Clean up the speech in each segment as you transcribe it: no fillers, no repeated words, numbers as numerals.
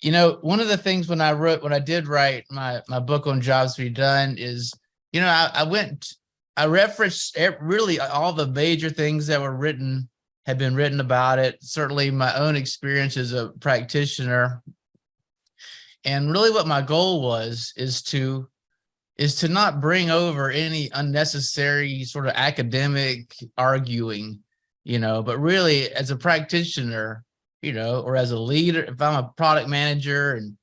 One of the things when I did write my book on jobs to be done is, I referenced really all the major things that had been written about it. Certainly my own experience as a practitioner. And really what my goal is to not bring over any unnecessary sort of academic arguing, but really as a practitioner, or as a leader, if I'm a product manager and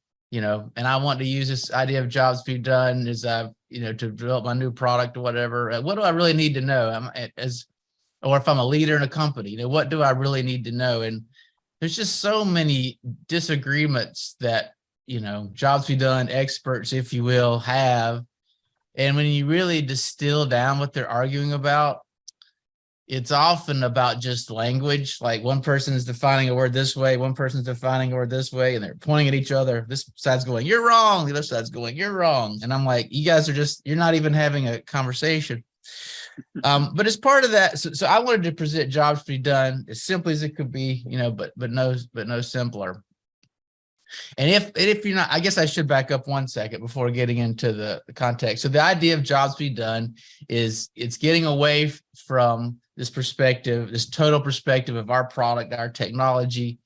I want to use this idea of jobs to be done as to develop my new product or whatever, what do I really need to know? Or if I'm a leader in a company, what do I really need to know? And there's just so many disagreements that, jobs to be done experts, if you will, have. And when you really distill down what they're arguing about, it's often about just language. Like one person is defining a word this way, one person's defining a word this way, and they're pointing at each other. This side's going, "You're wrong." The other side's going, "You're wrong." And I'm like, you guys you're not even having a conversation. But as part of that, so I wanted to present jobs to be done as simply as it could be, but no simpler. And if you're not, I guess I should back up 1 second before getting into the context. So the idea of jobs to be done is it's getting away from this perspective, this total perspective of our product, our technology.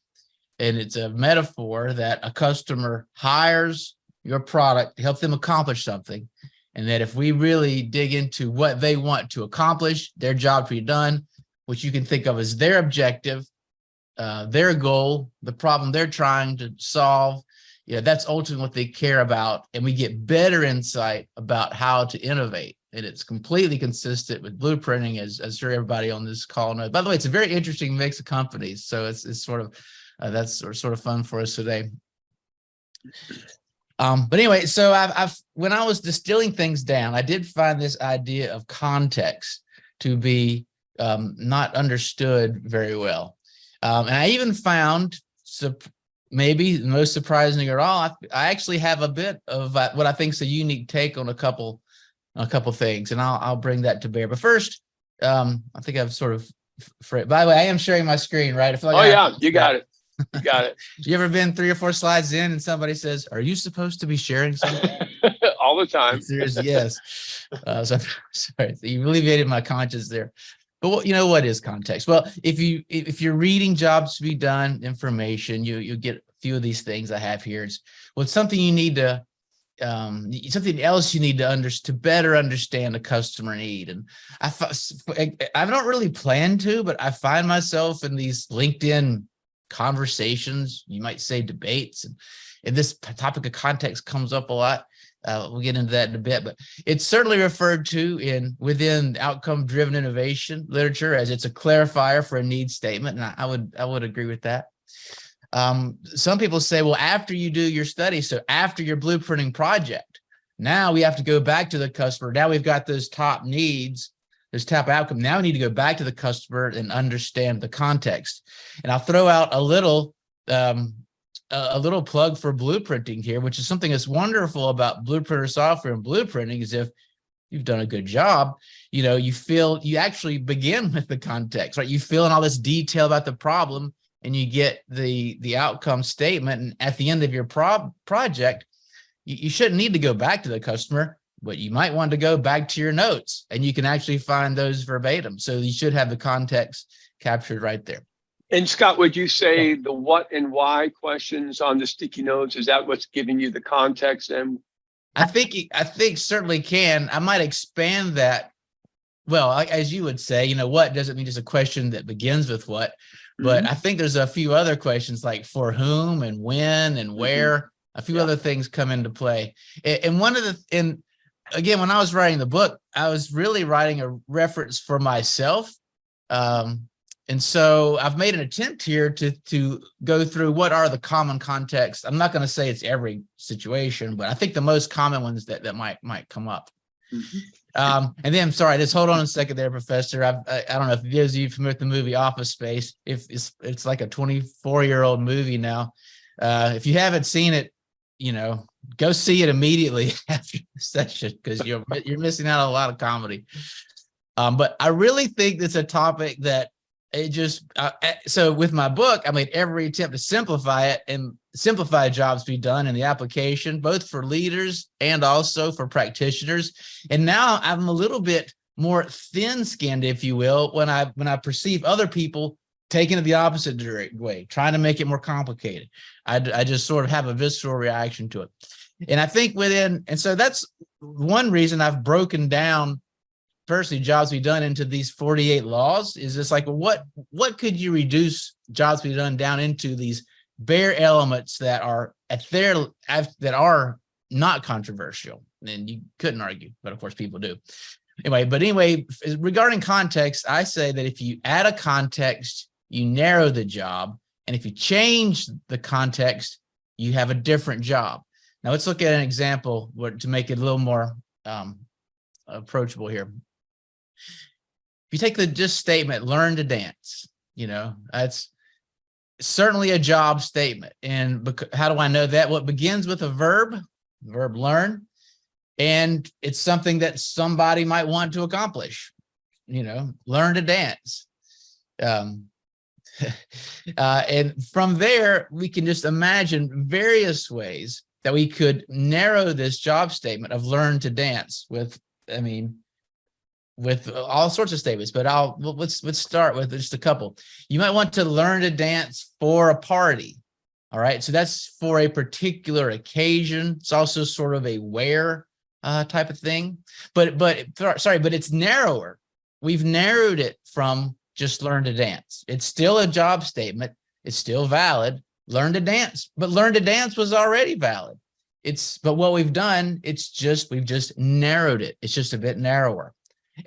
And it's a metaphor that a customer hires your product to help them accomplish something. And that if we really dig into what they want to accomplish, their job to be done, which you can think of as their objective, their goal, the problem they're trying to solve, that's ultimately what they care about. And we get better insight about how to innovate. And it's completely consistent with blueprinting, as sure everybody on this call knows. By the way, it's a very interesting mix of companies. So it's sort of, that's sort of fun for us today. But anyway, so when I was distilling things down, I did find this idea of context to be not understood very well. And I even found, maybe the most surprising of all, I actually have a bit of what I think is a unique take on a couple things, and I'll bring that to bear. But first, I think I've sort of, by the way, I am sharing my screen, right? I feel like you got it. You got it. You ever been 3 or 4 slides in and somebody says, "Are you supposed to be sharing something?" All the time. Yes. So sorry, you alleviated my conscience there. But what is context? Well, if you're reading jobs to be done information, you get a few of these things I have here. It's something you need to something else you need to better understand the customer need. And I don't really plan to, but I find myself in these LinkedIn conversations, you might say debates, and this topic of context comes up a lot. We'll get into that in a bit, but it's certainly referred to within outcome-driven innovation literature as it's a clarifier for a need statement, and I would agree with that. Some people say, well, after you do your study, so after your blueprinting project, now we have to go back to the customer. Now we've got those top needs, this top outcome. Now we need to go back to the customer and understand the context. And I'll throw out a little plug for blueprinting here, which is something that's wonderful about Blueprinter software and blueprinting is if you've done a good job, you actually begin with the context, right? You fill in all this detail about the problem and you get the outcome statement. And at the end of your project, you shouldn't need to go back to the customer, but you might want to go back to your notes and you can actually find those verbatim. So you should have the context captured right there. And Scott, would you say the what and why questions on the sticky notes, is that what's giving you the context? And I think certainly can. I might expand that. Well, as you would say, what doesn't mean just a question that begins with what, but I think there's a few other questions like for whom and when and where, a few other things come into play. And again, when I was writing the book, I was really writing a reference for myself. And so I've made an attempt here to go through what are the common contexts. I'm not going to say it's every situation, but I think the most common ones that might come up. And then, sorry, just hold on a second there, Professor. I don't know if those of you familiar with the movie Office Space, if it's like a 24-year-old movie now. If you haven't seen it, go see it immediately after the session because you're missing out on a lot of comedy. But I really think it's a topic that so with my book, I made every attempt to simplify it. And simplify jobs to be done in the application, both for leaders and also for practitioners. And now I'm a little bit more thin-skinned, if you will, when I perceive other people taking it the opposite way, trying to make it more complicated. I just sort of have a visceral reaction to it. And I think and so that's one reason I've broken down personally jobs to be done into these 48 laws, is just like, what could you reduce jobs to be done down into these bare elements that are that are not controversial, and you couldn't argue, but of course people do. Anyway, regarding context, I say that if you add a context, you narrow the job, and if you change the context, you have a different job. Now let's look at an example to make it a little more approachable here. If you take the just statement, learn to dance, that's certainly a job statement. And how do I know that? Well, it begins with a verb learn, and it's something that somebody might want to accomplish, learn to dance. And from there, we can just imagine various ways that we could narrow this job statement of learn to dance with all sorts of statements, but let's start with just a couple. You might want to learn to dance for a party. All right. So that's for a particular occasion. It's also sort of a where type of thing, but it's narrower. We've narrowed it from just learn to dance. It's still a job statement. It's still valid. Learn to dance, but learn to dance was already valid. But what we've done, we've just narrowed it. It's just a bit narrower.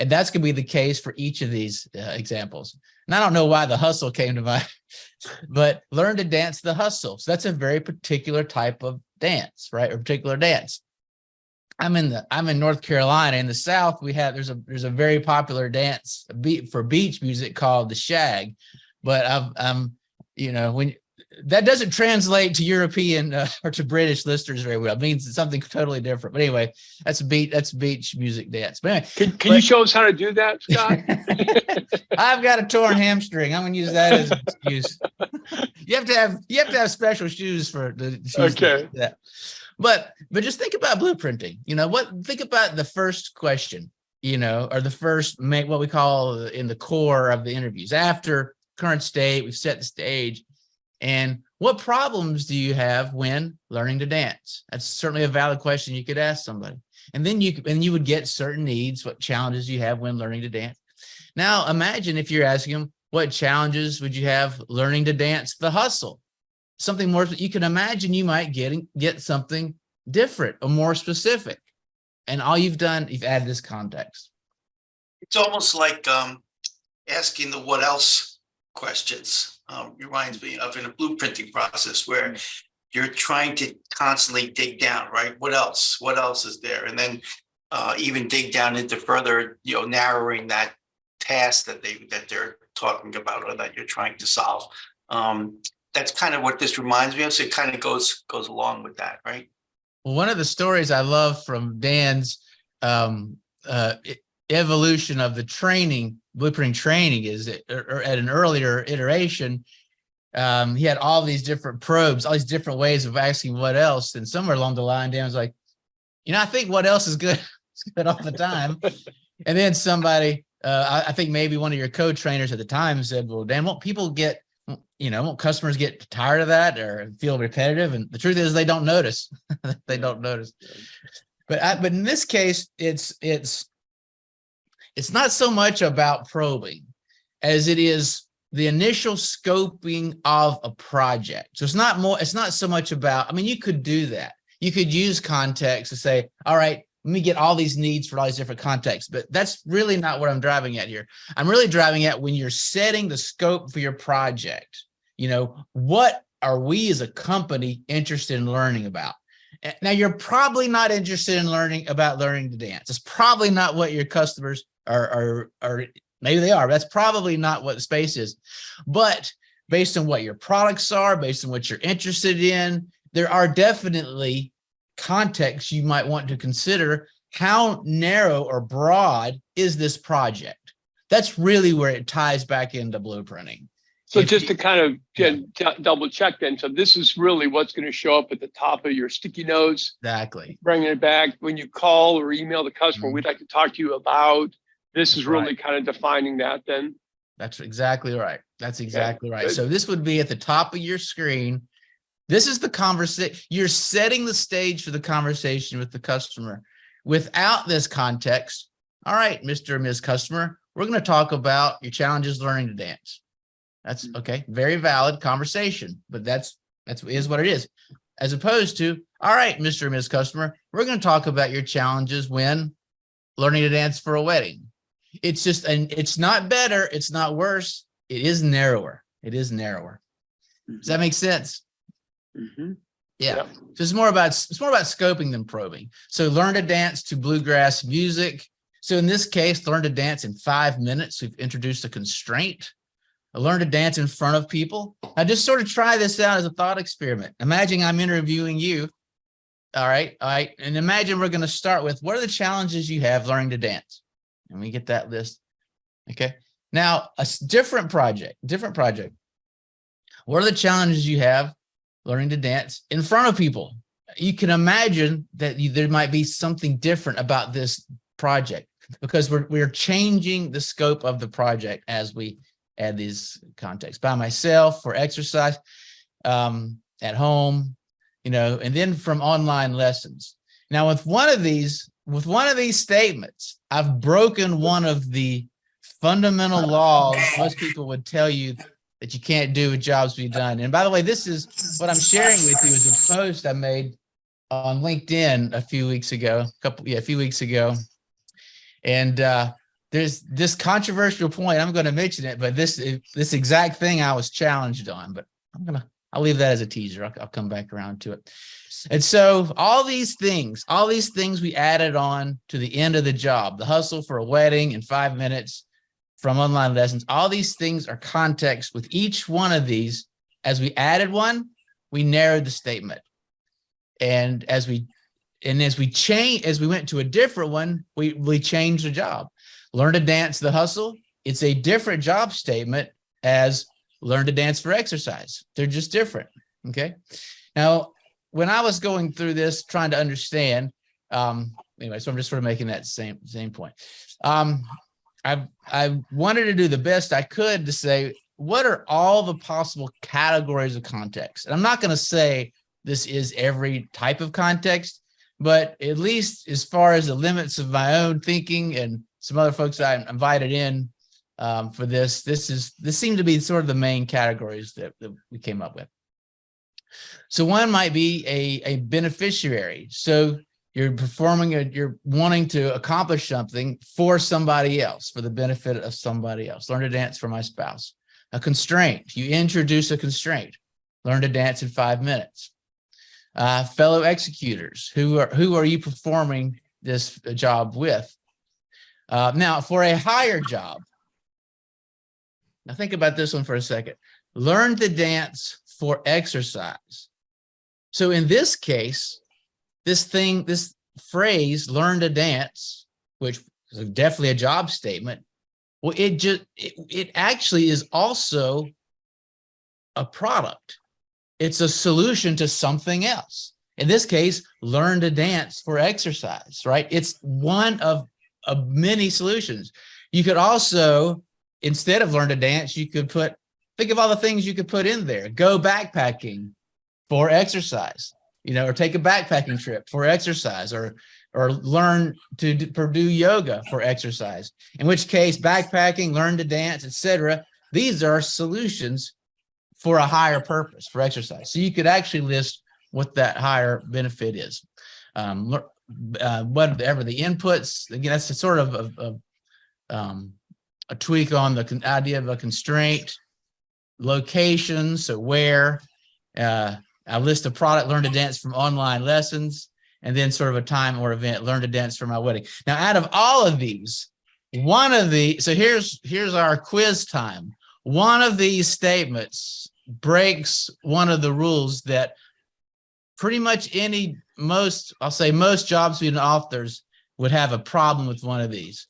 And that's going to be the case for each of these examples. And I don't know why the hustle came to mind, but learn to dance the hustle. So that's a very particular type of dance, right? Or particular dance. I'm in North Carolina. In the South, there's a very popular dance for beach music called the shag. But when that doesn't translate to European or to British listeners very well. It means something totally different. But anyway, that's beach music dance. But anyway, can you show us how to do that, Scott? I've got a torn hamstring. I'm going to use that as an excuse. You have to have special shoes for the shoes. Okay. That. But just think about blueprinting. Think about the first question, or the first what we call in the core of the interviews. After current state, we've set the stage. And what problems do you have when learning to dance? That's certainly a valid question you could ask somebody. And then you would get certain needs, what challenges you have when learning to dance. Now, imagine if you're asking them, what challenges would you have learning to dance the hustle? Something more, you can imagine you might get something different or more specific. And all you've done, you've added this context. It's almost like asking the what else questions. Reminds me of in a blueprinting process where you're trying to constantly dig down, right? What else? What else is there? And then even dig down into further, narrowing that task that they're talking about or that you're trying to solve. That's kind of what this reminds me of. So it kind of goes along with that, right? Well, one of the stories I love from Dan's evolution of the blueprinting training is that at an earlier iteration, he had all these different probes, all these different ways of asking what else. And somewhere along the line, Dan was like, I think what else is good. It's good all the time. And then somebody, I think maybe one of your co-trainers at the time said, well, Dan, won't people get, won't customers get tired of that or feel repetitive? And the truth is they don't notice. They don't notice. But in this case, it's not so much about probing as it is the initial scoping of a project. So it's not so much about, you could do that. You could use context to say, all right, let me get all these needs for all these different contexts, but that's really not what I'm driving at here. I'm really driving at when you're setting the scope for your project, what are we as a company interested in learning about? Now, you're probably not interested in learning to dance. It's probably not what your customers are maybe they are. But that's probably not what the space is. But based on what your products are, based on what you're interested in, there are definitely contexts you might want to consider. How narrow or broad is this project? That's really where it ties back into blueprinting. So If just you- to kind of double check then, so this is really what's going to show up at the top of your sticky notes, Exactly. bringing it back when you call or email the customer, Mhm. we'd like to talk to you about, this That's is really right. kind of defining that then. That's exactly right. That's exactly right. good. So this would be at the top of your screen. This is the conversation. You're setting the stage for the conversation with the customer. Without this context, all right, Mr. or Ms. Customer, we're going to talk about your challenges learning to dance. That's okay. Very valid conversation, but that's is what it is. As opposed to, all right, Mr. or Ms. Customer, we're going to talk about your challenges when learning to dance for a wedding. It's just, and it's not better. It's not worse. It is narrower. It is narrower. Does that make sense? Mhm. Yeah. Yep. So it's more about scoping than probing. So learn to dance to bluegrass music. So in this case, learn to dance in 5 minutes. We've introduced a constraint. Learn to dance in front of people. Now just sort of try this out as a thought experiment. Imagine I'm interviewing you. All right. And imagine we're going to start with, what are the challenges you have learning to dance? And we get that list. Okay. Now a different project. What are the challenges you have learning to dance in front of people? You can imagine that there might be something different about this project, because we're changing the scope of the project as we add these contexts. By myself, for exercise, at home, and then from online lessons. Now with one of these statements, I've broken one of the fundamental laws most people would tell you that you can't do with Jobs Be Done. And by the way, this is what I'm sharing with you, is a post I made on LinkedIn a few weeks ago. And there's this controversial point. I'm going to mention it, but this exact thing I was challenged on. But I'll leave that as a teaser. I'll come back around to it. And so all these things we added on to the end of the job, the hustle for a wedding in 5 minutes from online lessons, all these things are context. With each one of these, as we added one, we narrowed the statement. And as we went to a different one, we changed the job. Learn to dance the hustle. It's a different job statement as learn to dance for exercise. They're just different. Okay. Now, when I was going through this, trying to understand, anyway, so I'm just sort of making that same point. I wanted to do the best I could to say, what are all the possible categories of context? And I'm not going to say this is every type of context, but at least as far as the limits of my own thinking and some other folks I invited in for this seemed to be sort of the main categories that we came up with. So one might be a beneficiary. So you're you're wanting to accomplish something for somebody else, for the benefit of somebody else. Learn to dance for my spouse. A constraint, you introduce a constraint. Learn to dance in 5 minutes. Fellow executors, who are you performing this job with? Now, for a higher job, now think about this one for a second. Learn to dance for exercise. So in this case, this phrase, learn to dance, which is definitely a job statement, well, it actually is also a product. It's a solution to something else. In this case, learn to dance for exercise, right? It's one of many solutions. You could also, instead of learn to dance, you could think of all the things you could put in there. Go backpacking for exercise, or take a backpacking trip for exercise, or learn to do yoga for exercise. In which case, backpacking, learn to dance, etc. These are solutions for a higher purpose, for exercise. So you could actually list what that higher benefit is. Whatever the inputs, again, that's a sort of a tweak on the idea of a constraint. Location, so where, I list a product, learn to dance from online lessons, and then sort of a time or event, learn to dance for my wedding. Now, out of all of these, so here's our quiz time. One of these statements breaks one of the rules that pretty much most Jobs Be Done authors would have a problem with one of these.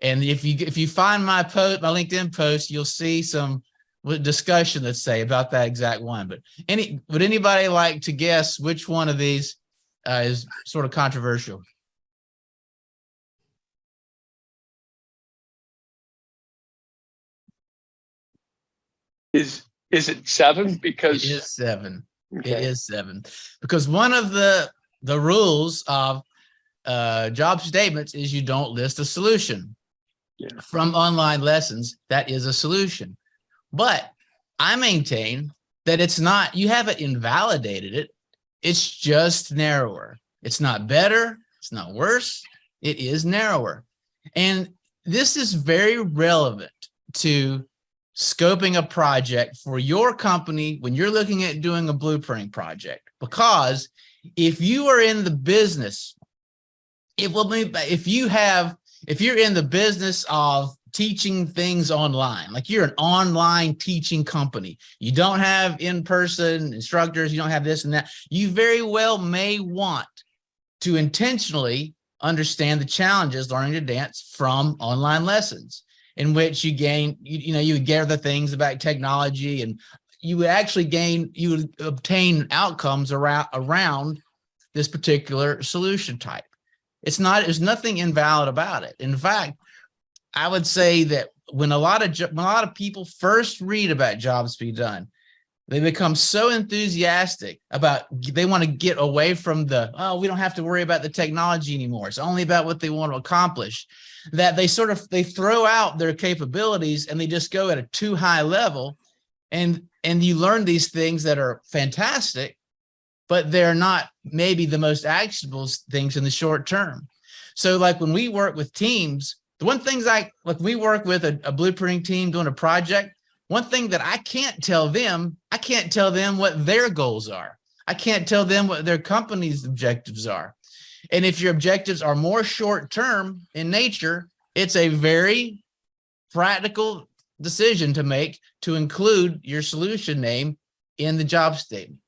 And if you find my LinkedIn post, you'll see some discussion, let's say, about that exact one. But would anybody like to guess which one of these is sort of controversial? Is it 7? Because It is 7. okay. It is 7 because one of the rules of job statements is you don't list a solution. Yeah. From online lessons, that is a solution. But I maintain that it's not, you haven't invalidated it. It's just narrower. It's not better. It's not worse. It is narrower. And this is very relevant to scoping a project for your company when you're looking at doing a blueprinting project, because if you are in the business, if you're in the business of teaching things online, like you're an online teaching company, you don't have in-person instructors, you don't have this and that, you very well may want to intentionally understand the challenges learning to dance from online lessons, in which you gain, you would gather things about technology, and you would obtain outcomes around this particular solution type. There's nothing invalid about it. In fact, I would say that when a lot of people first read about Jobs Be Done, they become so enthusiastic about, they want to get away from we don't have to worry about the technology anymore. It's only about what they want to accomplish, that they throw out their capabilities and they just go at a too high level. And you learn these things that are fantastic, but they're not maybe the most actionable things in the short term. So like when we work with teams, the one things we work with a blueprinting team doing a project, one thing that I can't tell them what their goals are. I can't tell them what their company's objectives are. And if your objectives are more short-term in nature, it's a very practical decision to make to include your solution name in the job statement.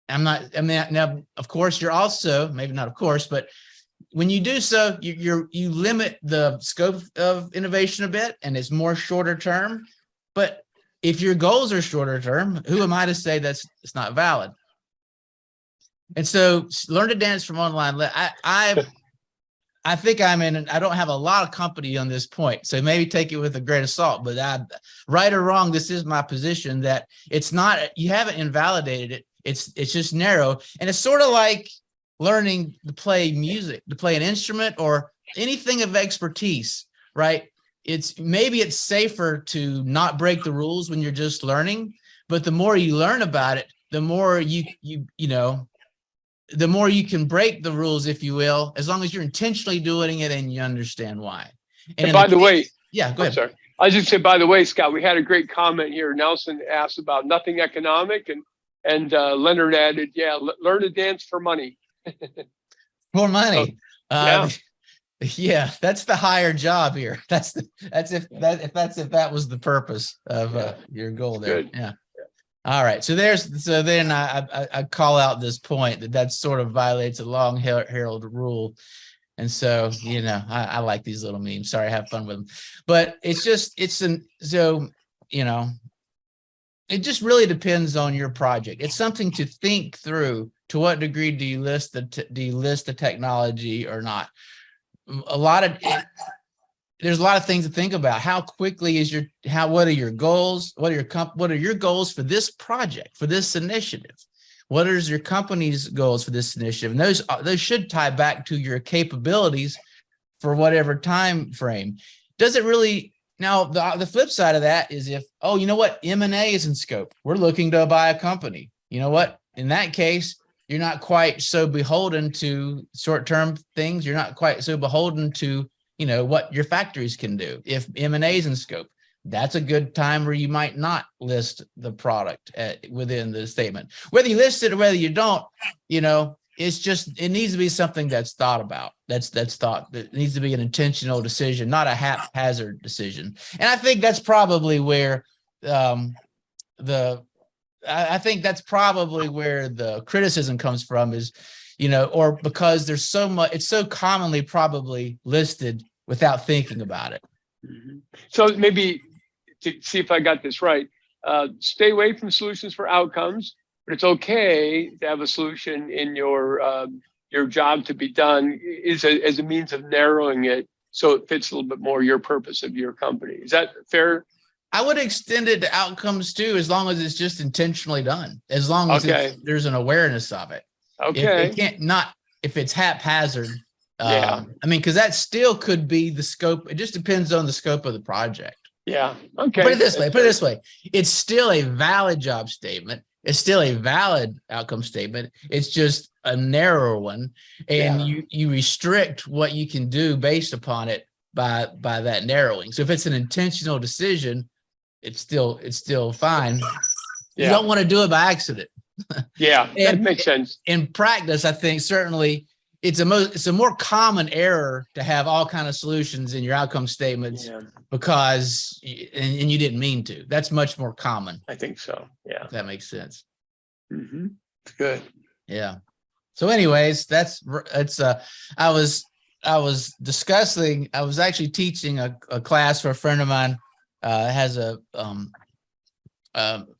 Now, of course, you're also, maybe not of course, but when you do so, you limit the scope of innovation a bit, and it's more shorter term. But if your goals are shorter term, who am I to say it's not valid? And so learn to dance from online. I think I don't have a lot of company on this point, so maybe take it with a grain of salt, but right or wrong, this is my position, that it's not, you haven't invalidated it. It's just narrow. And it's sort of like learning to play music, to play an instrument or anything of expertise, right? Maybe it's safer to not break the rules when you're just learning, but the more you learn about it, the more the more you can break the rules, if you will, as long as you're intentionally doing it and you understand why. And by the way, yeah, go ahead. Sorry. I was just say, by the way, Scott, we had a great comment here. Nelson asked about nothing economic, and Leonard added, yeah, learn to dance for money. For money. Yeah. Yeah, that's the higher job here. If that was the purpose of your goal there. Good. Yeah. All right. So then I call out this point that sort of violates a long heralded rule. And so, I like these little memes. Sorry, I have fun with them. But it just really depends on your project. It's something to think through. To what degree do you list the technology or not? There's a lot of things to think about. How quickly what are your goals? What are your goals for this project, for this initiative? What is your company's goals for this initiative? And those should tie back to your capabilities for whatever time frame. Does it really? Now, the flip side of that is you know what? M&A is in scope. We're looking to buy a company. You know what? In that case, you're not quite so beholden to short-term things. You're not quite so beholden to, what your factories can do. If M&A is in scope, that's a good time where you might not list the product within the statement. Whether you list it or whether you don't, it needs to be something that's thought about. That's thought. That needs to be an intentional decision, not a haphazard decision. And I think that's probably where I think that's probably where the criticism comes from is, or because there's so much, it's so commonly probably listed without thinking about it. So maybe to see if I got this right, stay away from solutions for outcomes, but it's okay to have a solution in your job to be done as a means of narrowing it so it fits a little bit more your purpose of your company. Is that fair? I would extend it to outcomes too, as long as it's just intentionally done, as long as there's an awareness of it. Okay. It can't not, if it's haphazard. Yeah. I mean, because that still could be the scope. It just depends on the scope of the project. Yeah. Okay. Put it this way. It's still a valid job statement. It's still a valid outcome statement. It's just a narrower one. And you restrict what you can do based upon it by that narrowing. So if it's an intentional decision, it's still fine. You don't want to do it by accident. Yeah, that makes sense. In practice, I think certainly it's a more common error to have all kind of solutions in your outcome statements because and you didn't mean to. That's much more common. I think so. Yeah, if that makes sense. Mm-hmm. Good. Yeah. So, anyways, I was actually teaching a class for a friend of mine. Has a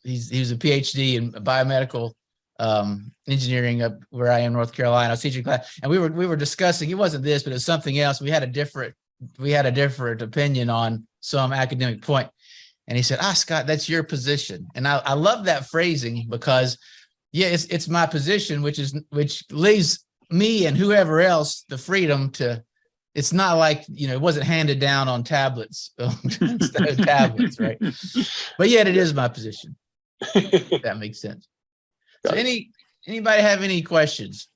he's a PhD in biomedical engineering up where I am, North Carolina. I was teaching class, and we were discussing. It wasn't this, but it was something else. We had a different opinion on some academic point, and he said, Scott, that's your position. And I love that phrasing because it's my position, which leaves me and whoever else the freedom to. It's not like, it wasn't handed down on tablets instead of tablets, right? But yet it is my position. If that makes sense. So anybody have any questions?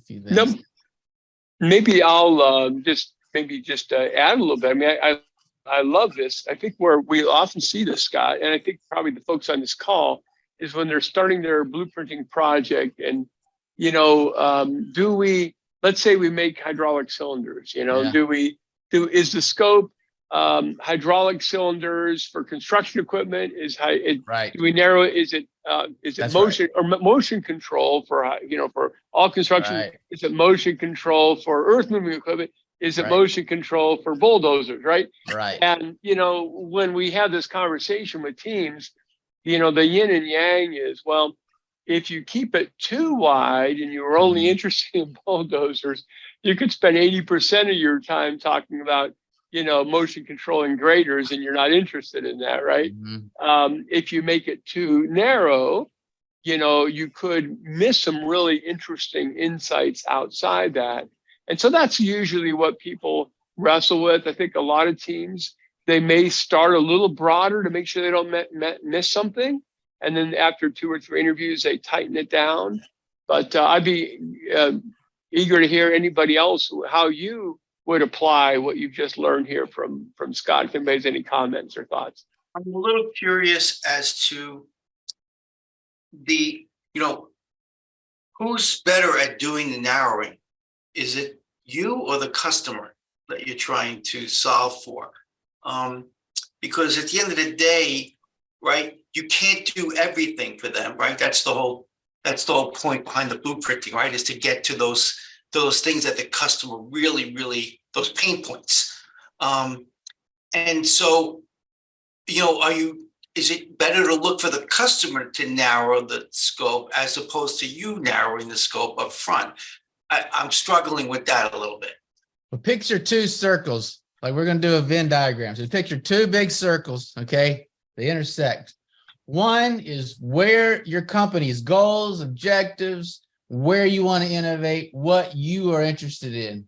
No, maybe I'll just add a little bit. I mean, I love this. I think where we often see this, Scott, and I think probably the folks on this call, is when they're starting their blueprinting project and, let's say we make hydraulic cylinders, is the scope hydraulic cylinders for construction equipment? Right. Do we narrow it? Is it That's motion or motion control for all construction? Right. Is it motion control for earth moving equipment? Is it motion control for bulldozers? Right. Right. And, when we have this conversation with teams, the yin and yang is, well, if you keep it too wide and you're only interested in bulldozers, you could spend 80% of your time talking about, motion controlling graders, and you're not interested in that, right? Mm-hmm. If you make it too narrow, you could miss some really interesting insights outside that. And so that's usually what people wrestle with. I think a lot of teams, they may start a little broader to make sure they don't miss something. And then after 2 or 3 interviews, they tighten it down. But I'd be eager to hear anybody else, how you would apply what you've just learned here from Scott, if anybody has any comments or thoughts. I'm a little curious as to who's better at doing the narrowing? Is it you or the customer that you're trying to solve for? Because at the end of the day, right, you can't do everything for them, right? That's the whole point behind the blueprinting, right? Is to get to those things that the customer really, those pain points. And so, is it better to look for the customer to narrow the scope as opposed to you narrowing the scope up front? I'm struggling with that a little bit. Well, picture 2 circles. Like we're going to do a Venn diagram. So picture 2 big circles, okay? They intersect. One is where your company's goals, objectives, where you want to innovate, what you are interested in.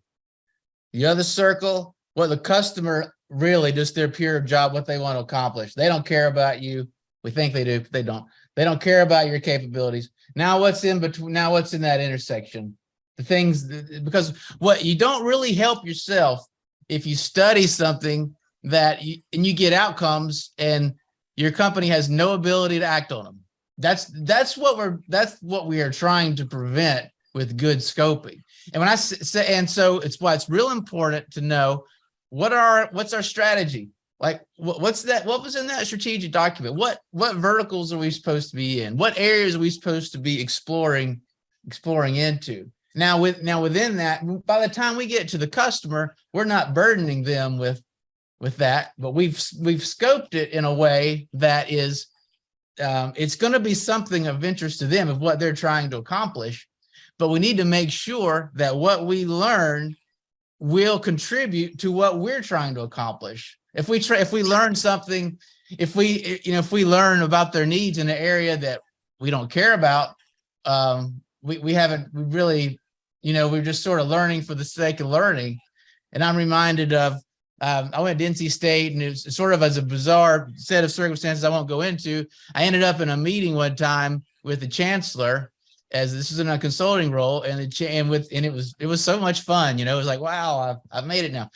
The other circle, what the customer really, just their pure job, what they want to accomplish. They don't care about you. We think they do, but they don't. They don't care about your capabilities. Now what's in between? Now what's in that intersection? The things, because what you don't really help yourself if you study something and you get outcomes and your company has no ability to act on them. That's what we are trying to prevent with good scoping. And when I say, and so it's why it's real important to know what's our strategy? Like what's that? What was in that strategic document? What verticals are we supposed to be in? What areas are we supposed to be exploring into? Now within that, by the time we get to the customer, we're not burdening them with that, but we've scoped it in a way that is it's going to be something of interest to them of what they're trying to accomplish. But we need to make sure that what we learn will contribute to what we're trying to accomplish. If we learn something, if we learn about their needs in an area that we don't care about, we really, we're just sort of learning for the sake of learning. And I'm reminded of, I went to NC State, and it was sort of as a bizarre set of circumstances I won't go into. I ended up in a meeting one time with the chancellor, as this is in a consulting role, and it was so much fun. It was like, wow, I've made it now.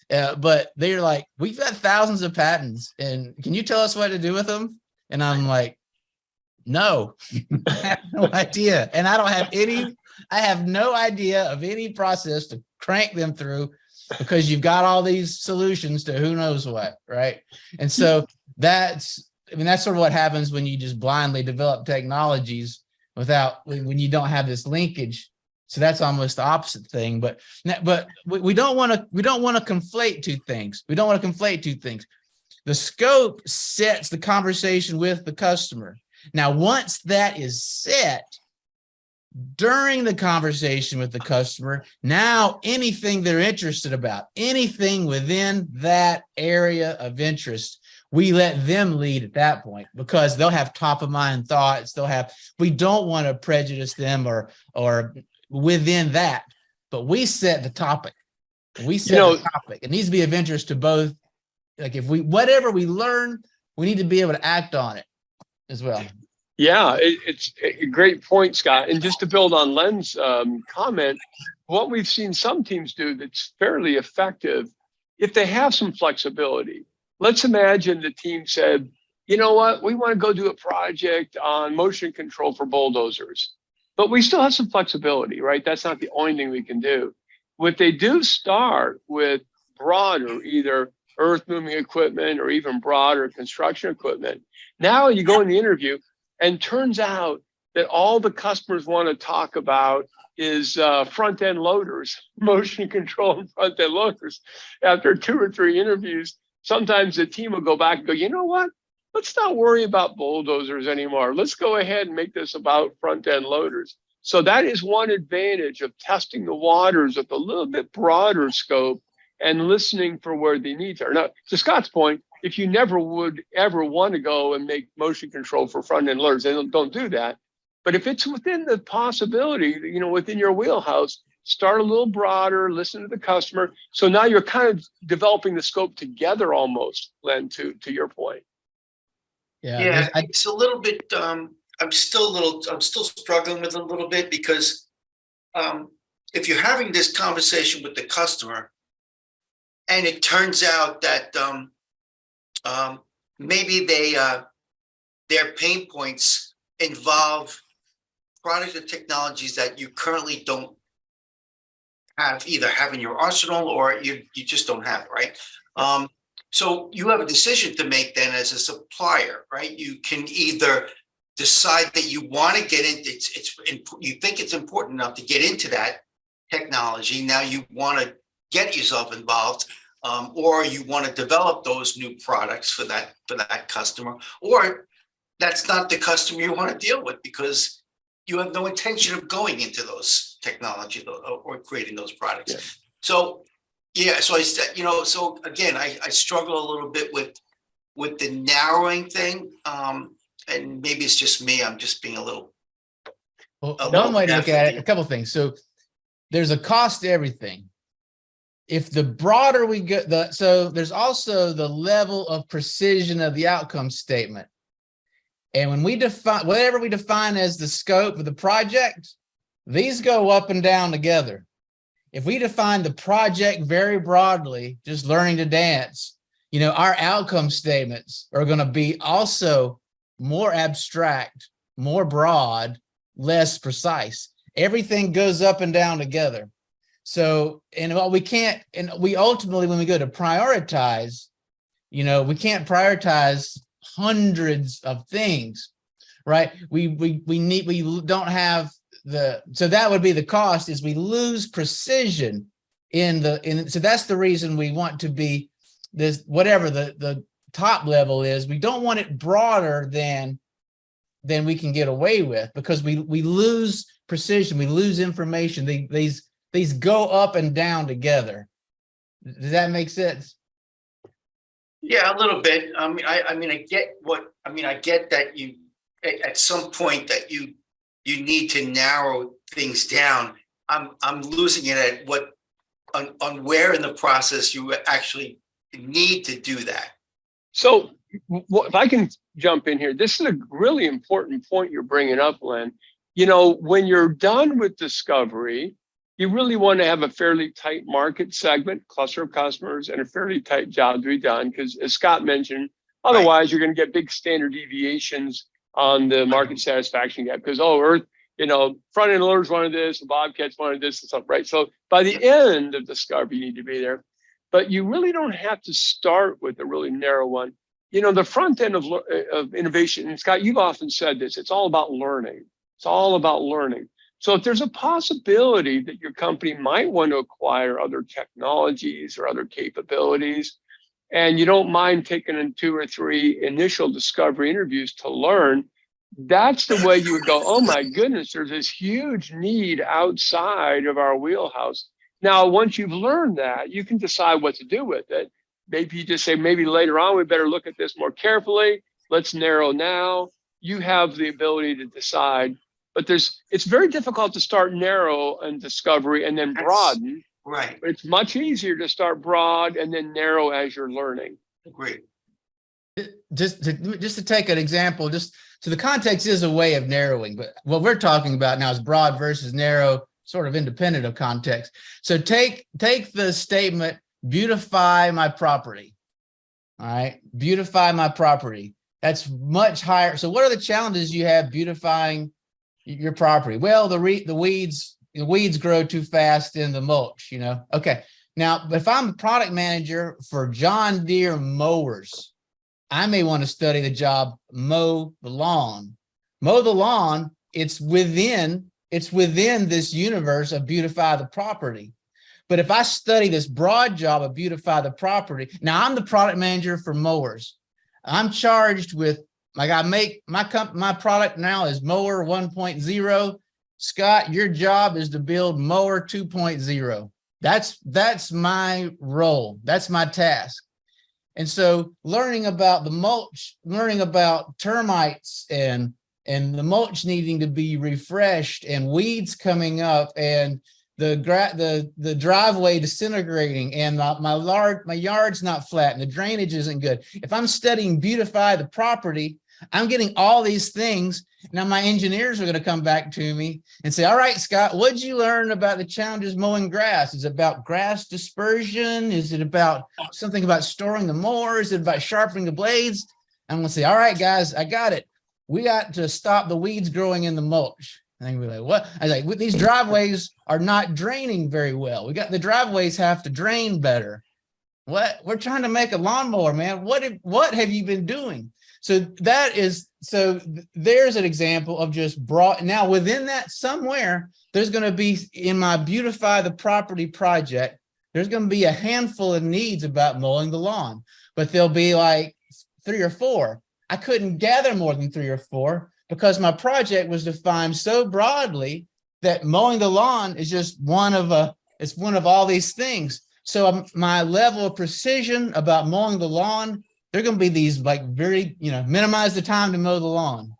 But they're like, we've got thousands of patents, and can you tell us what to do with them? And I'm like, no, I have no idea. And I have no idea of any process to crank them through, because you've got all these solutions to who knows what, right? And so that's sort of what happens when you just blindly develop technologies when you don't have this linkage. So that's almost the opposite thing. But we don't want to conflate two things. We don't want to conflate two things. The scope sets the conversation with the customer. Now, once that is set, during the conversation with the customer, now anything they're interested about, anything within that area of interest, we let them lead at that point, because they'll have top of mind thoughts. We don't want to prejudice them or within that, but we set the topic. The topic. It needs to be of interest to both. Like whatever we learn, we need to be able to act on it as well. Yeah, it's a great point, Scott. And just to build on Len's comment, what we've seen some teams do that's fairly effective, if they have some flexibility. Let's imagine the team said, you know what, we want to go do a project on motion control for bulldozers, but we still have some flexibility, right? That's not the only thing we can do. What they do start with broader, either earth moving equipment or even broader construction equipment. Now you go in the interview, and turns out that all the customers want to talk about is front end loaders, motion control and front end loaders. After 2 or 3 interviews, sometimes the team will go back and go, you know what? Let's not worry about bulldozers anymore. Let's go ahead and make this about front end loaders. So that is one advantage of testing the waters with a little bit broader scope and listening for where the needs are. Now, to Scott's point, if you never would ever want to go and make motion control for front end loaders, then don't do that. But if it's within the possibility, within your wheelhouse, start a little broader, listen to the customer. So now you're kind of developing the scope together almost, Len, to your point. Yeah, it's a little bit, I'm still struggling with it a little bit, because if you're having this conversation with the customer and it turns out that maybe their pain points involve products or technologies that you currently don't either have in your arsenal, or you just don't have, right? So you have a decision to make then as a supplier, right? You can either decide that you want to get into you think it's important enough to get into that technology. Now you want to get yourself involved. Or you want to develop those new products for that customer, or that's not the customer you want to deal with, because you have no intention of going into those technology or creating those products. Yeah. So so again, I struggle a little bit with the narrowing thing, and maybe it's just me. I'm just being a little. Well, one way to look at it, a couple of things. So there's a cost to everything. If the broader we get, so there's also the level of precision of the outcome statement. And when we define whatever we define as the scope of the project, these go up and down together. If we define the project very broadly, just learning to dance, our outcome statements are going to be also more abstract, more broad, less precise. Everything goes up and down together. So, we ultimately, when we go to prioritize, we can't prioritize hundreds of things, right? We don't have so that would be the cost, is we lose precision so that's the reason we want to be this, whatever the top level is. We don't want it broader than we can get away with, because we lose precision, we lose information. These go up and down together. Does that make sense? Yeah, a little bit. I get that you, at some point that you need to narrow things down. I'm losing it at on where in the process you actually need to do that. So if I can jump in here, this is a really important point you're bringing up, Len. You know, when you're done with discovery, you really want to have a fairly tight market segment, cluster of customers, and a fairly tight job to be done. Because as Scott mentioned, otherwise you're going to get big standard deviations on the market satisfaction gap. Because, Earth, front end loaders wanted this, the Bobcats wanted this and stuff, right? So by the end of discovery, you need to be there. But you really don't have to start with a really narrow one. The front end of innovation, and Scott, you've often said this, it's all about learning. It's all about learning. So if there's a possibility that your company might want to acquire other technologies or other capabilities, and you don't mind taking in 2 or 3 initial discovery interviews to learn, that's the way you would go, oh my goodness, there's this huge need outside of our wheelhouse. Now, once you've learned that, you can decide what to do with it. Maybe you just say, maybe later on, we better look at this more carefully. Let's narrow now. You have the ability to decide, but it's very difficult to start narrow and discovery and then broaden. Right. But it's much easier to start broad and then narrow as you're learning. Great. Just to take an example, so the context is a way of narrowing, but what we're talking about now is broad versus narrow, sort of independent of context. So take the statement, beautify my property. All right, beautify my property. That's much higher. So what are the challenges you have beautifying your property? Well, the weeds grow too fast in the mulch, Okay. Now, if I'm a product manager for John Deere mowers, I may want to study the job, mow the lawn. Mow the lawn, it's within this universe of beautify the property. But if I study this broad job of beautify the property, now I'm the product manager for mowers. I'm charged with, my product now is mower 1.0. Scott, your job is to build mower 2.0. That's my role. That's my task. And so learning about the mulch, learning about termites and the mulch needing to be refreshed and weeds coming up and the driveway disintegrating and my yard's not flat and the drainage isn't good. If I'm studying beautify the property, I'm getting all these things. Now my engineers are going to come back to me and say, all right, Scott, what did you learn about the challenges mowing grass? Is it about grass dispersion? Is it about something about storing the mower? Is it about sharpening the blades? I'm going to say, all right, guys, I got it. We got to stop the weeds growing in the mulch. And they're like, what? I was like, these driveways are not draining very well. The driveways have to drain better. What? We're trying to make a lawnmower, man. What have you been doing? So there's an example of just broad. Now within that somewhere, there's going to be, in my beautify the property project, there's going to be a handful of needs about mowing the lawn, but there'll be like 3 or 4. I couldn't gather more than 3 or 4 because my project was defined so broadly that mowing the lawn is just one of all these things. So my level of precision about mowing the lawn, they're going to be these like very, minimize the time to mow the lawn.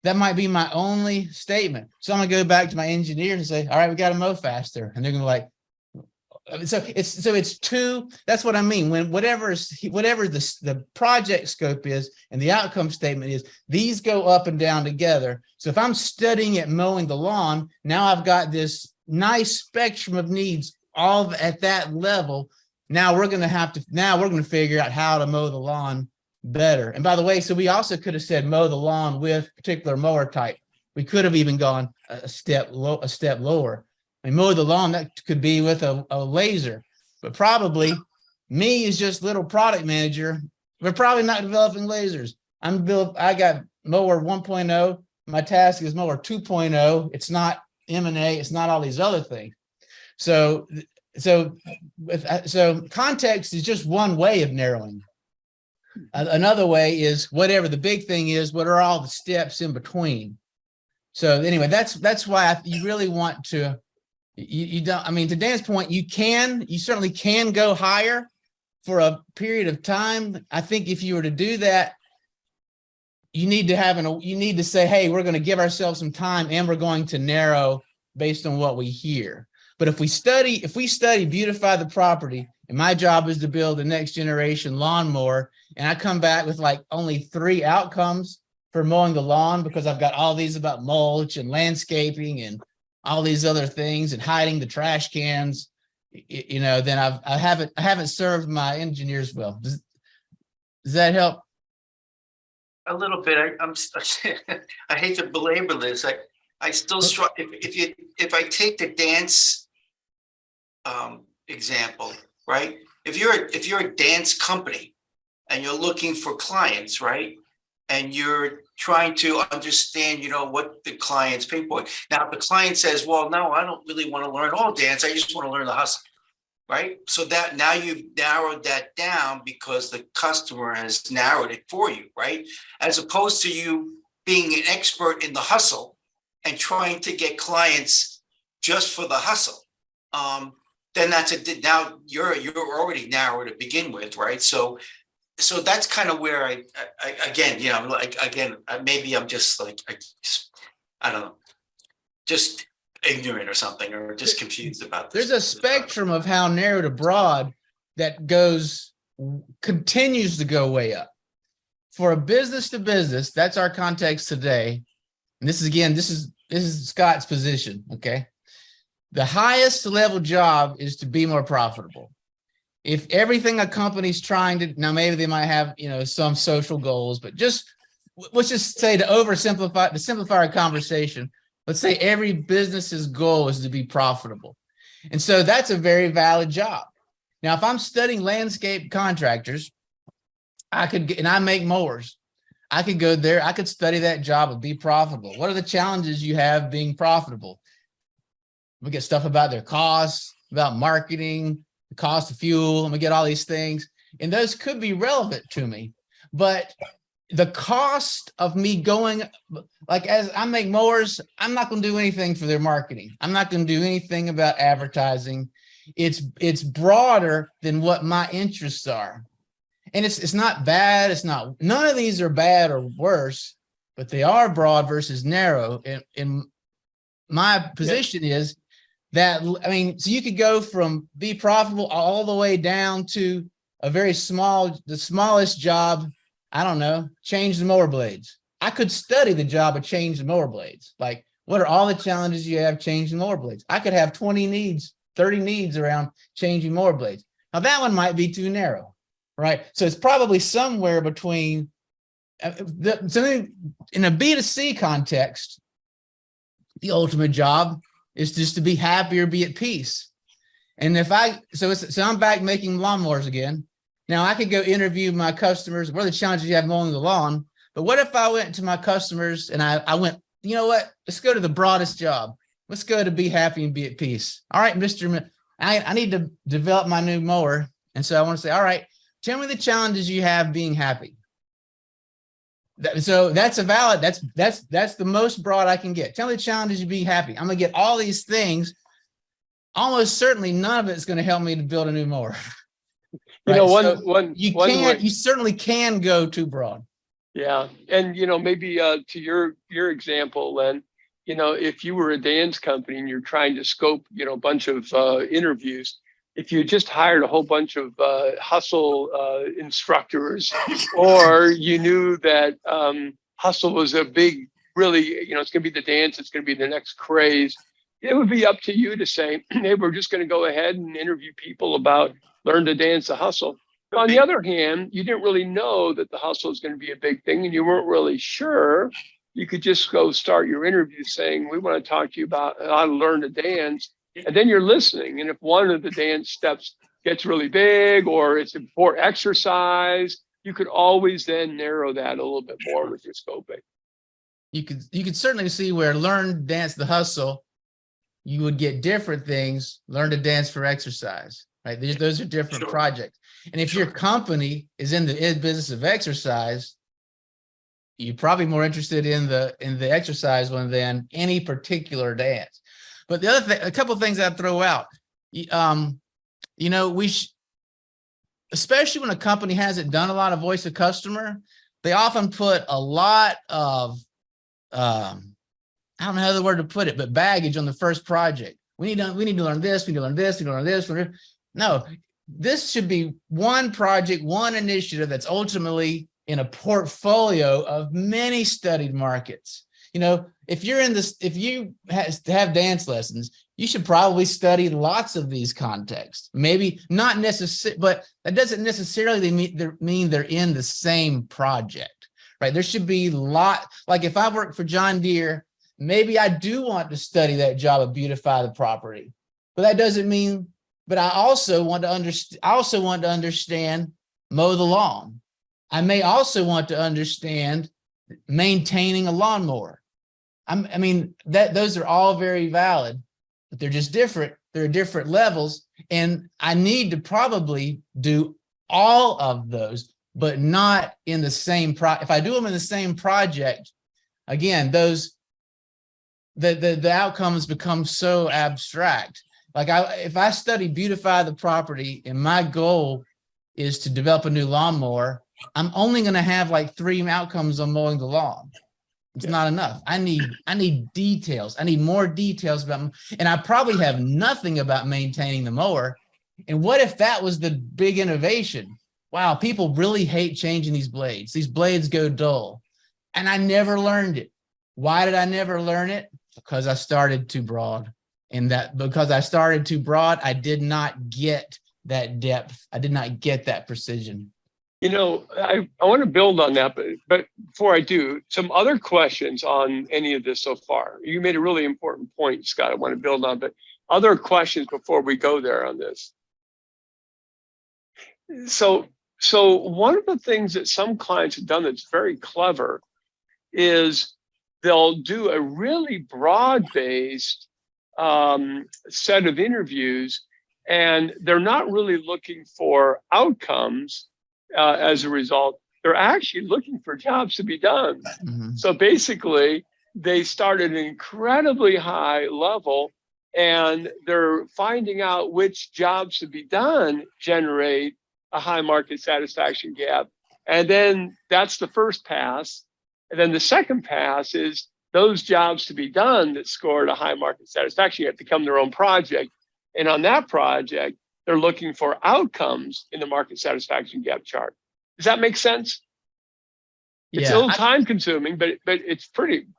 That might be my only statement. So I'm going to go back to my engineer and say, all right, we got to mow faster. And they're going to be like, so it's 2. That's what I mean. When whatever the project scope is and the outcome statement is, these go up and down together. So if I'm studying at mowing the lawn, now I've got this nice spectrum of needs all at that level. Now we're going to figure out how to mow the lawn better. And by the way, so we also could have said mow the lawn with particular mower type. We could have even gone a step lower. And mow the lawn, that could be with a laser, but probably me as just little product manager, we're probably not developing lasers. I got mower 1.0. My task is mower 2.0. It's not M&A. It's not all these other things. So so context is just one way of narrowing. Another way is whatever the big thing is, what are all the steps in between? So anyway, that's why you really want to, you don't, I mean, to Dan's point, you certainly can go higher for a period of time. I think if you were to do that, you need to say, hey, we're going to give ourselves some time and we're going to narrow based on what we hear. But if we study, beautify the property, and my job is to build the next generation lawnmower, and I come back with like only 3 outcomes for mowing the lawn because I've got all these about mulch and landscaping and all these other things and hiding the trash cans, you know, then I haven't served my engineers well. Does that help? A little bit. I hate to belabor this. I still struggle. If I take the dance example, right? If you're a dance company and you're looking for clients, right? And you're trying to understand, you know, what the client's paying for. Now, if the client says, well, no, I don't really want to learn all dance. I just want to learn the hustle, right? So that now you've narrowed that down because the customer has narrowed it for you, right? As opposed to you being an expert in the hustle and trying to get clients just for the hustle. Then now you're already narrow to begin with, right? So that's kind of where I again, you know, like, again, maybe I'm just like, I don't know, just ignorant or something, or just confused about this. There's a spectrum of how narrow to broad that continues to go way up. For a business to business, that's our context today. And this is Scott's position, okay? The highest level job is to be more profitable. If everything a company's trying to, now maybe they might have, you know, some social goals, but let's just say to simplify our conversation, let's say every business's goal is to be profitable. And so that's a very valid job. Now, if I'm studying landscape contractors, and I make mowers, I could go there, I could study that job and be profitable. What are the challenges you have being profitable? We get stuff about their costs, about marketing, the cost of fuel, and we get all these things. And those could be relevant to me. But the cost of me going, like as I make mowers, I'm not going to do anything for their marketing. I'm not going to do anything about advertising. It's broader than what my interests are. And it's not bad. None of these are bad or worse, but they are broad versus narrow. And my position is that, I mean, so you could go from be profitable all the way down to a very the smallest job, I don't know, change the mower blades. I could study the job of change the mower blades. Like, what are all the challenges you have changing mower blades? I could have 20 needs, 30 needs around changing mower blades. Now that one might be too narrow, right? So it's probably somewhere between, so in a B2C context, the ultimate job is just to be happy or be at peace. And so I'm back making lawnmowers again. Now I could go interview my customers. What are the challenges you have mowing the lawn? But what if I went to my customers and I went, you know what? Let's go to the broadest job. Let's go to be happy and be at peace. All right, I need to develop my new mower. And so I want to say, all right, tell me the challenges you have being happy. So that's that's the most broad I can get. Tell me the challenges you be happy. I'm gonna get all these things. Almost certainly none of it's going to help me to build a new mower. You know, you certainly can go too broad. Yeah. And, you know, maybe to your example, Len, you know, if you were a dance company and you're trying to scope, you know, a bunch of interviews, if you just hired a whole bunch of hustle instructors, or you knew that hustle was a big, really, you know, it's going to be the dance, it's going to be the next craze, it would be up to you to say, hey, we're just going to go ahead and interview people about learn to dance the hustle. But on the other hand, you didn't really know that the hustle is going to be a big thing, and you weren't really sure. You could just go start your interview saying, we want to talk to you about how to learn to dance. And then you're listening. And if one of the dance steps gets really big, or it's for exercise, you could always then narrow that a little bit more with your scoping. You could certainly see where learn dance the hustle you would get different things. Learn to dance for exercise, right? Those are different Sure. projects. And if your company is in the business of exercise, you're probably more interested in the exercise one than any particular dance. But the other thing, a couple of things I'd throw out, you know, especially when a company hasn't done a lot of voice of customer, they often put a lot of, I don't know how the word to put it, but baggage on the first project. We need to learn this, we need to learn this, we need to learn this. No, this should be one project, one initiative that's ultimately in a portfolio of many studied markets. You know, if you're in this, if you have dance lessons, you should probably study lots of these contexts. Maybe not necessarily, but that doesn't necessarily mean they're in the same project, right? There should be like if I work for John Deere, maybe I do want to study that job of beautify the property, but that doesn't mean, but I also want to understand mow the lawn. I may also want to understand maintaining a lawnmower. I mean, those are all very valid, but they're just different. They're different levels. And I need to probably do all of those, but not in the same if I do them in the same project, again, those the outcomes become so abstract. Like if I study beautify the property and my goal is to develop a new lawnmower, I'm only going to have like 3 outcomes on mowing the lawn. It's not enough. I need details. I need more details about, and I probably have nothing about maintaining the mower. And what if that was the big innovation? Wow, people really hate changing these blades. These blades go dull. And I never learned it. Why did I never learn it? Because I started too broad. And because I started too broad, I did not get that depth. I did not get that precision. You know, I want to build on that, but before I do, some other questions on any of this so far. You made a really important point, Scott, I want to build on, but other questions before we go there on this. So one of the things that some clients have done that's very clever is they'll do a really broad-based set of interviews, and they're not really looking for outcomes. As a result, they're actually looking for jobs to be done. Mm-hmm. So basically, they start at an incredibly high level, and they're finding out which jobs to be done generate a high market satisfaction gap. And then that's the first pass. And then the second pass is those jobs to be done that scored a high market satisfaction gap become their own project. And on that project, they're looking for outcomes in the market satisfaction gap chart. Does that make sense? It's a little time consuming, but it's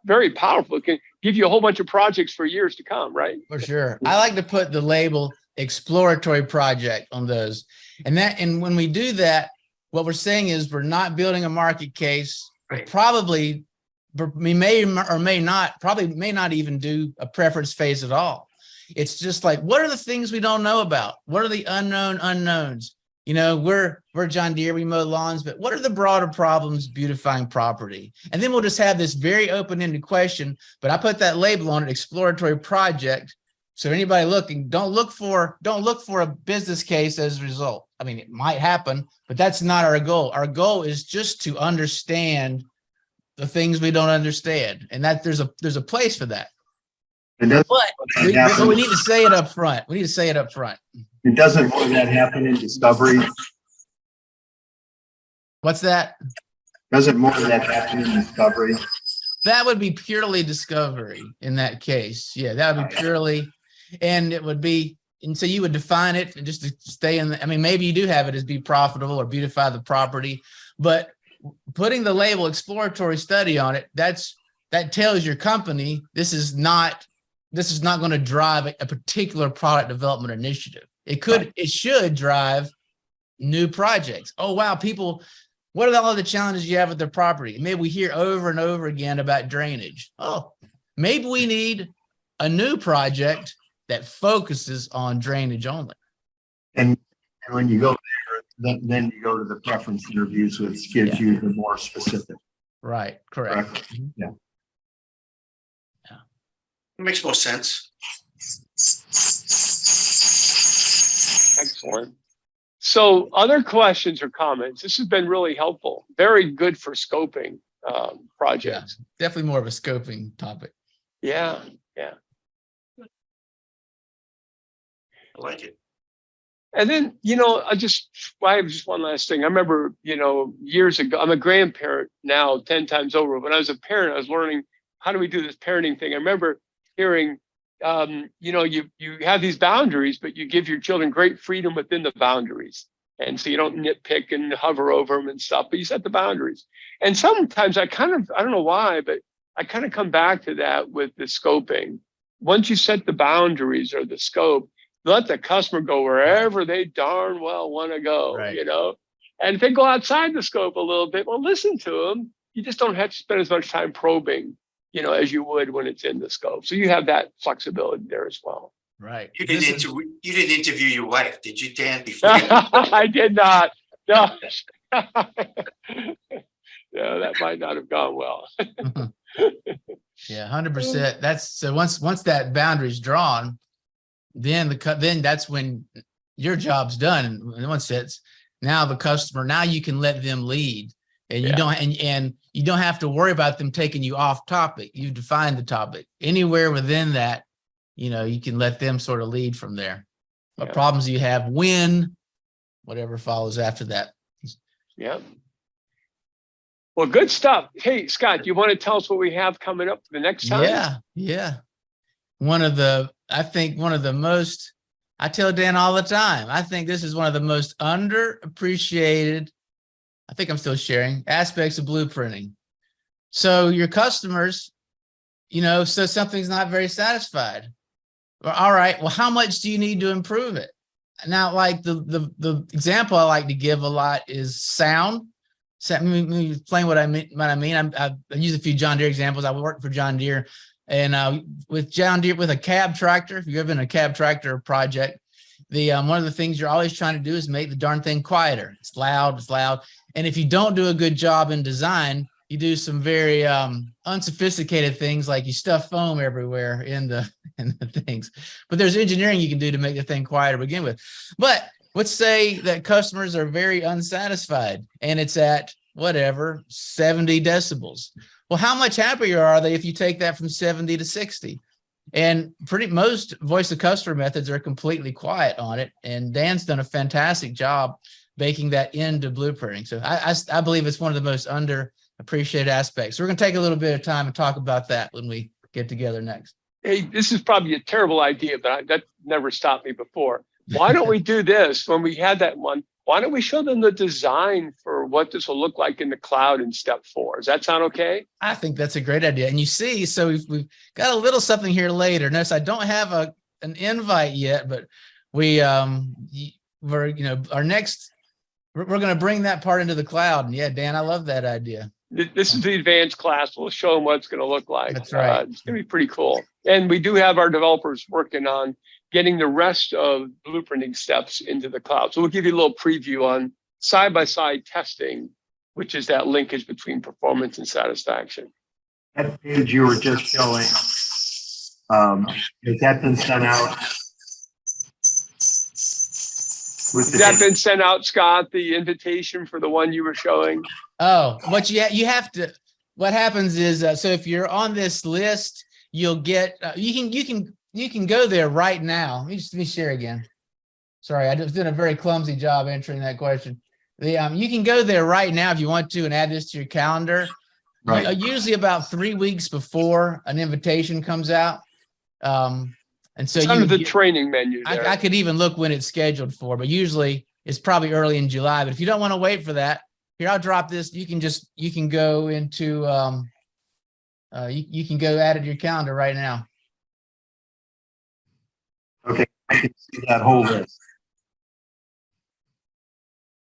very powerful. It can give you a whole bunch of projects for years to come, right? For sure. I like to put the label exploratory project on those. And when we do that, what we're saying is we're not building a market case. Right. Probably we may or may not even do a preference phase at all. It's just like, what are the things we don't know about? What are the unknown unknowns? You know, we're John Deere, we mow lawns, but what are the broader problems beautifying property? And then we'll just have this very open-ended question, but I put that label on it, exploratory project. So anybody looking, don't look for a business case as a result. I mean, it might happen, but that's not our goal. Our goal is just to understand the things we don't understand. And that there's a place for that. But we need to say it up front. We need to say it up front. It doesn't more that happen in discovery. What's that? Doesn't more of that happen in discovery? That would be purely discovery in that case. Yeah, that would be purely, and it would be, and so you would define it and just to stay in the, I mean, maybe you do have it as be profitable or beautify the property, but putting the label exploratory study on it, that tells your company this is not going to drive a particular product development initiative. It should drive new projects. Oh, wow, people, what are all the challenges you have with their property? Maybe we hear over and over again about drainage. Oh, maybe we need a new project that focuses on drainage only. And when you go there, then you go to the preference interviews, which gives you the more specific. Right, correct. Yeah. It makes more sense. Excellent. So other questions or comments? This has been really helpful. Very good for scoping projects. Definitely more of a scoping topic. Yeah. I like it. And then, I have just one last thing. I remember, years ago, I'm a grandparent now 10 times over. When I was a parent, I was learning, how do we do this parenting thing? I remember hearing, you have these boundaries, but you give your children great freedom within the boundaries. And so you don't nitpick and hover over them and stuff, but you set the boundaries. And sometimes I don't know why, but I kind of come back to that with the scoping. Once you set the boundaries or the scope, let the customer go wherever they darn well want to go, Right. And if they go outside the scope a little bit, well, listen to them. You just don't have to spend as much time probing, as you would when it's in the scope. So you have that flexibility there as well. Right. You didn't interview your wife, did you, Dan? Before you- I did not. No. No, that might not have gone well. Yeah, 100%. That's so once that boundary's drawn, then that's when your job's done. In one sense, now the customer, now you can let them lead, and you don't and you don't have to worry about them taking you off topic. You define the topic anywhere within that. You can let them sort of lead from there. What Yeah. problems you have, when, whatever follows after that. Yeah. Well, good stuff. Hey, Scott, do you want to tell us what we have coming up the next time? Yeah. I think one of the most, I tell Dan all the time, I think this is one of the most underappreciated, I think I'm still sharing, aspects of blueprinting. So your customers, so something's not very satisfied. Well, all right, well, how much do you need to improve it? Now, like the example I like to give a lot is sound. So let me explain what I mean. I use a few John Deere examples. I worked for John Deere, and with John Deere, with a cab tractor, if you've ever been in a cab tractor project, one of the things you're always trying to do is make the darn thing quieter. It's loud. And if you don't do a good job in design, you do some very unsophisticated things, like you stuff foam everywhere in the things. But there's engineering you can do to make the thing quieter to begin with. But let's say that customers are very unsatisfied and it's at whatever, 70 decibels. Well, how much happier are they if you take that from 70 to 60? And most voice of customer methods are completely quiet on it. And Dan's done a fantastic job baking that into blueprinting. So I believe it's one of the most underappreciated aspects. So we're going to take a little bit of time and talk about that when we get together next. Hey, this is probably a terrible idea, but that never stopped me before. Why don't we do this when we had that one? Why don't we show them the design for what this will look like in the cloud in step 4? Does that sound okay? I think that's a great idea. And you see, so we've got a little something here later. Notice I don't have an invite yet, but we're going to bring that part into the cloud. And yeah, Dan, I love that idea. This is the advanced class. We'll show them what it's going to look like. That's right. It's going to be pretty cool. And we do have our developers working on getting the rest of blueprinting steps into the cloud. So we'll give you a little preview on side-by-side testing, which is that linkage between performance and satisfaction. That page you were just showing, has that been sent out? Has that been sent out, Scott, the invitation for the one you were showing? Oh, what you have to, what happens is, so if you're on this list, you'll get, you can go there right now. Let me share again. Sorry, I just did a very clumsy job answering that question. You can go there right now if you want to and add this to your calendar. Right. Usually about 3 weeks before an invitation comes out. And so It's under the training menu there. I could even look when it's scheduled for, but usually it's probably early in July. But if you don't want to wait for that, here, I'll drop this. You can go into, you can go add it to your calendar right now. Okay, I can see that whole list.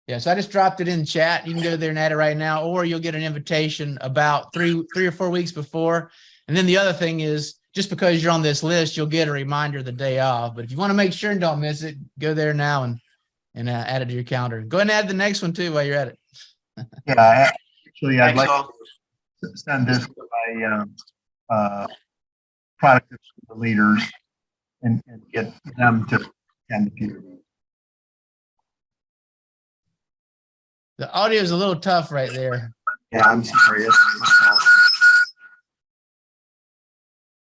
Yeah, so I just dropped it in chat. You can go there and add it right now, or you'll get an invitation about three or 4 weeks before. And then the other thing is, just because you're on this list, you'll get a reminder the day of. But if you want to make sure and don't miss it, go there now and add it to your calendar. Go ahead and add the next one too while you're at it. Yeah, actually, I'd Thanks, like all. to send this to my product leaders and get them to attend the future. The audio is a little tough right there. Yeah, I'm sorry. It's my fault.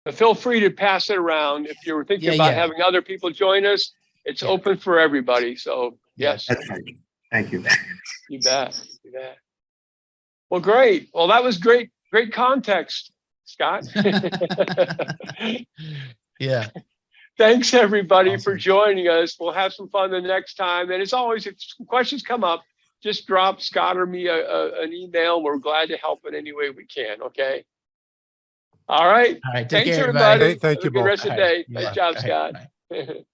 But feel free to pass it around. If you're thinking Yeah, about yeah. having other people join us, it's Yeah. open for everybody. So yes, That's right. Thank you. you bet. You bet. Well, great. Well, that was great. Great context, Scott. Yeah. Thanks everybody for Awesome. joining us. We'll have some fun the next time. And as always, if questions come up, just drop Scott or me an email. We're glad to help in any way we can. Okay. All right. All right. Take Thanks care, everybody. everybody. Hey, thank Have you a good both. rest of the All right. day. You're Nice welcome. job, All right. Scott. Bye.